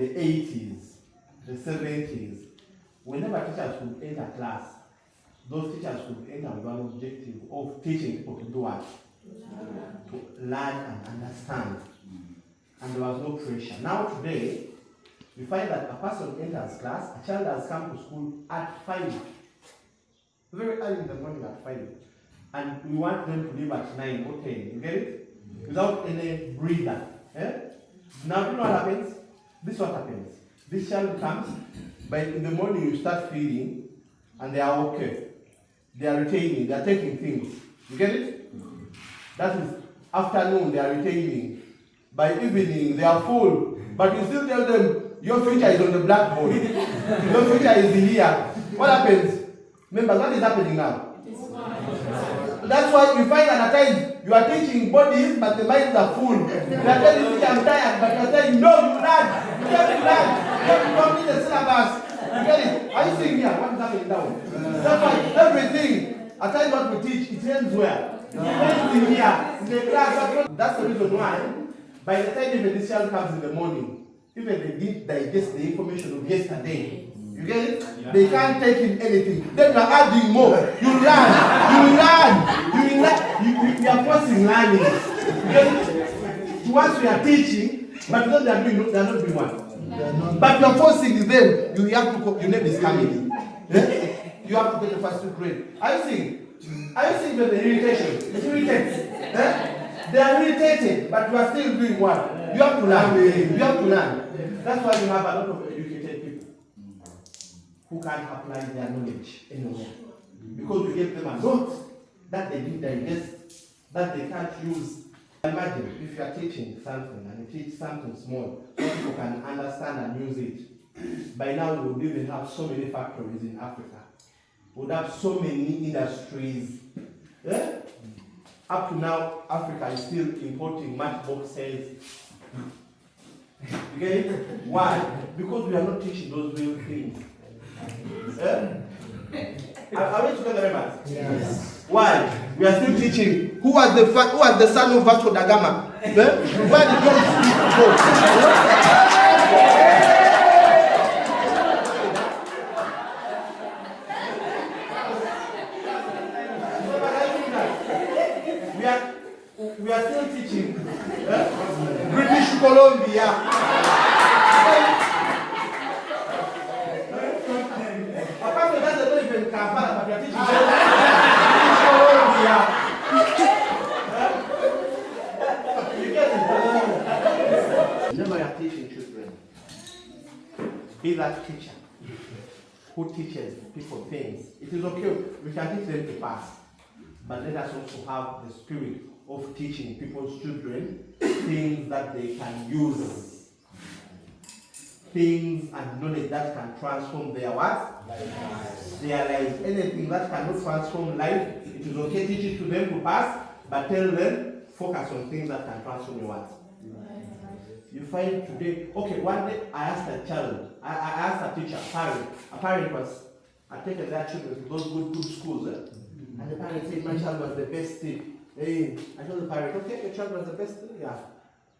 the 80s, the 70s, whenever teachers could enter class, those teachers could enter with one objective of teaching people to do what? To learn and understand. And there was no pressure. Now today, we find that a person enters class, a child has come to school at 5, very early in the morning at 5, and we want them to leave at 9 or 10, you get it? Without any breather. Eh? Now, you know what happens? This is what happens. This child comes, but in the morning you start feeding, and they are okay. They are retaining, they are taking things. You get it? That is, afternoon they are retaining. By evening they are full, but you still tell them, your future is on the blackboard. Your future is here. What happens? Remember, what is happening now? That's why you find that at times you are teaching bodies, but the minds are full. You are telling me I'm tired, but you are saying, no, you learn. You have to learn. You have to complete the syllabus. You get it? Are you seeing here? What is happening down? That's why everything, at times what we teach, it ends where? It ends in here, in the class. That's the reason why, by the time even this child comes in the morning, even they didn't digest the information of yesterday. You get it? Yeah. They can't take in anything. Then you are adding more. You learn. You are forcing learning. You get it? Once we are teaching, but they are not doing what? But you are forcing them. Your name is coming. You have to get the first grade. Are you seeing the irritation? It irritates. They are irritated, but you are still doing what? You have to learn. That's why you have a lot of educated people who can't apply their knowledge anywhere. Because we gave them a lot that they didn't digest, that they can't use. Imagine if you are teaching something and you teach something small, so people can understand and use it. By now we would even have so many factories in Africa. We would have so many industries. Yeah? Up to now, Africa is still importing matchboxes. You get it? Why? Because we are not teaching those real things. Are we together, members? Yes. Why? We are still teaching. Who was the son of Vasco da Gama? Where did those people go? We are still teaching British Columbia. Apart from that, they don't even Kampala, but we are teaching British Columbia. You get it? Whenever you are teaching children, be that teacher who teaches people things. It is okay, we can teach them to pass, but let us also have the spirit of teaching people's children things that they can use, things and knowledge that can transform their what? Their lives. Anything that cannot transform life, it is okay teach it to them to pass, but tell them focus on things that can transform your what? You find today, okay, one day I asked a child, I asked a teacher, a parent was, I taken their children to those good schools, and the parent said my child was the best thing. Hey, I told the parent, okay, your child was the best, yeah.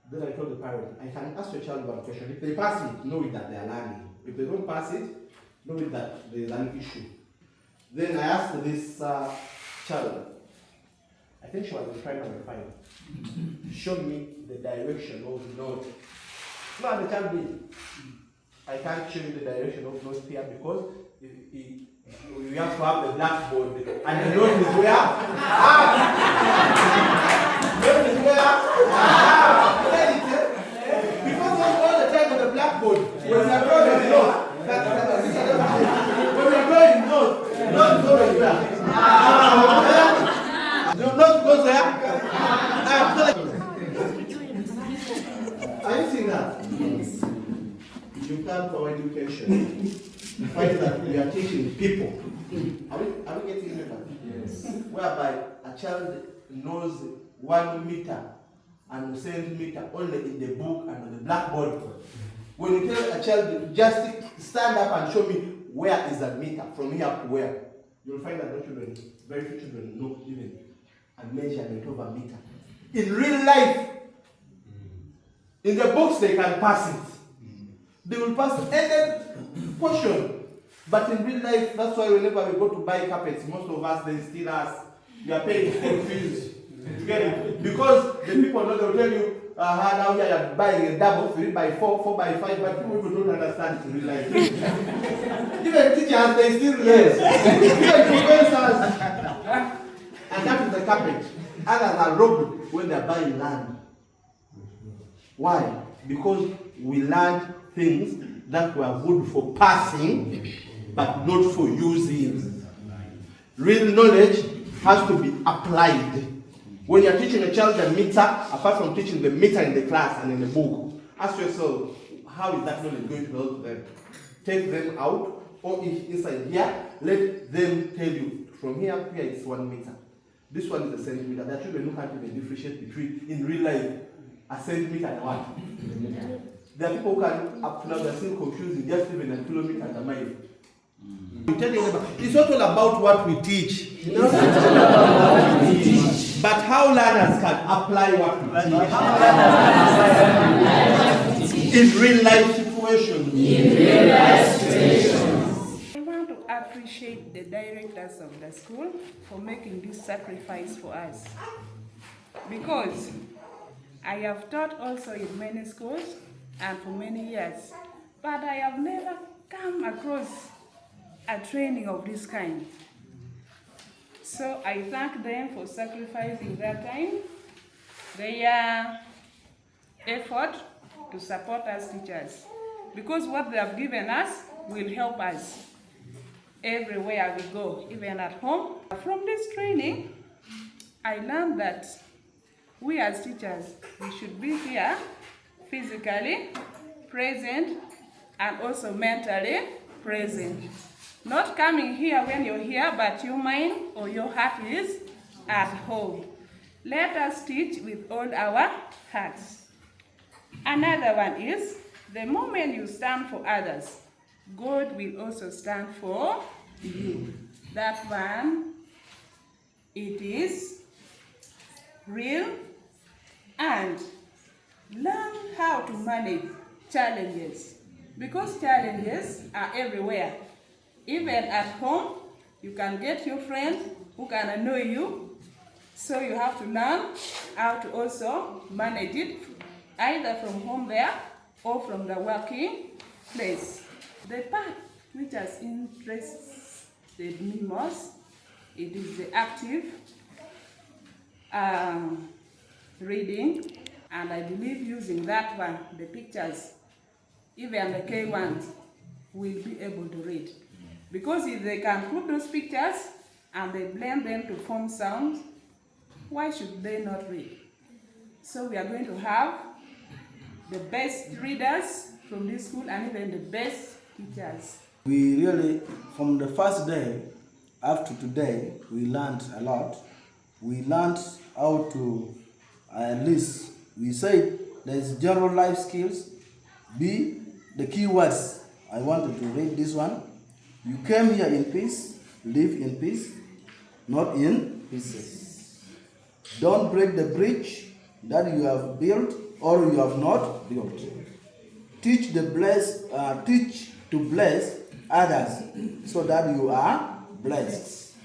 Then I told the parent, I can ask your child one question. If they pass it, know it that they are learning. If they don't pass it, know it that there is an issue. Then I asked this child, I think she was in primary 5, show me the direction of north. No, the child did. I can't show you the direction of north here because you have to have the blackboard, and the north is where? Up! North is where? Up! Because all the time on the blackboard, when we are going north, when we are going north goes where? North goes where? Are you seeing that? You come for education. You find that we are teaching people. Are we getting it? Yes. Whereby a child knows 1 meter and centimeter only in the book and on the blackboard. When you tell a child, just stand up and show me where is a meter, from here to where, you'll find that no children, very few children know even a measurement of a meter. In real life, in the books they can pass it. They will pass any question. But in real life, that's why whenever we go to buy carpets, most of us, they still ask, you are paying school fees. You get it? Because the people know, they'll tell you, now you are buying a double 3x4, 4x5, but people don't understand it in real life. Even teachers, they still learn. Even professors. And that is the carpet. Others are robbed when they are buying land. Why? Because we learned things that were good for passing, but not for using. Real knowledge has to be applied. When you're teaching a child the meter, apart from teaching the meter in the class and in the book, ask yourself, how is that knowledge going to help them? Take them out, or if inside here, let them tell you, from here to here it's 1 meter. This one is a centimeter. The children who can't even differentiate between, in real life, a centimeter and what? There are people who can, up to now, they're still confusing just even a kilometer and a mile. I'm telling you, it's not all about what we teach. But how learners can apply what we teach in real life situations. I want to appreciate the directors of the school for making this sacrifice for us. Because I have taught also in many schools and for many years, but I have never come across a training of this kind. So I thank them for sacrificing their time, their effort to support us teachers. Because what they have given us will help us everywhere we go, even at home. From this training, I learned that we as teachers, we should be here physically present and also mentally present. Not coming here when you're here, but your mind or your heart is at home. Let us teach with all our hearts. Another one is, the moment you stand for others, God will also stand for you. That one, it is real, and learn how to manage challenges, because challenges are everywhere. Even at home, you can get your friend who can annoy you, so you have to learn how to also manage it, either from home there or from the working place. The part which has interested me most, it is the active reading, and I believe using that one, the pictures, even the K1s will be able to read. Because if they can put those pictures and they blend them to form sounds, why should they not read? So we are going to have the best readers from this school and even the best teachers. We really, from the first day up to today, we learned a lot. We learned how to, at least, we say there's general life skills. B, the keywords. I wanted to read this one. You came here in peace, live in peace, not in pieces. Don't break the bridge that you have built or you have not built. Teach to bless others so that you are blessed.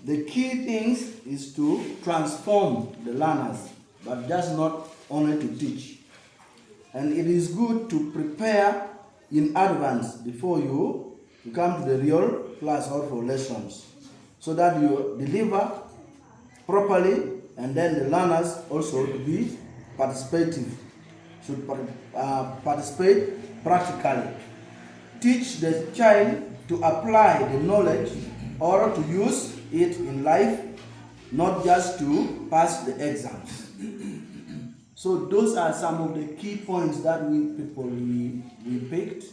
The key things is to transform the learners, but just not only to teach. And it is good to prepare in advance before you come to the real class or for lessons, so that you deliver properly, and then the learners also to be participative, should participate practically. Teach the child to apply the knowledge or to use it in life, not just to pass the exams. So those are some of the key points that we picked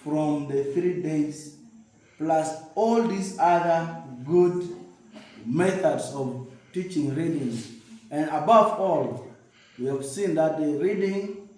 from the 3 days, plus all these other good methods of teaching reading. And above all, we have seen that the reading,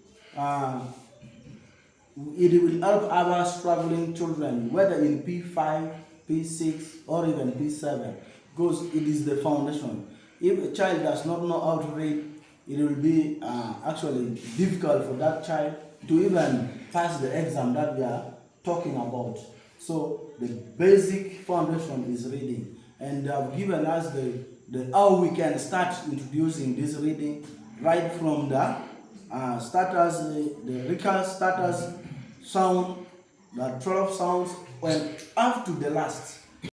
it will help our struggling children, whether in P5, P6, or even P7, because it is the foundation. If a child does not know how to read, it will be actually difficult for that child to even pass the exam that we are talking about. So the basic foundation is reading, and they have given us the how we can start introducing this reading right from the starters, the recurrent starters sound, the 12 sounds, and up to the last.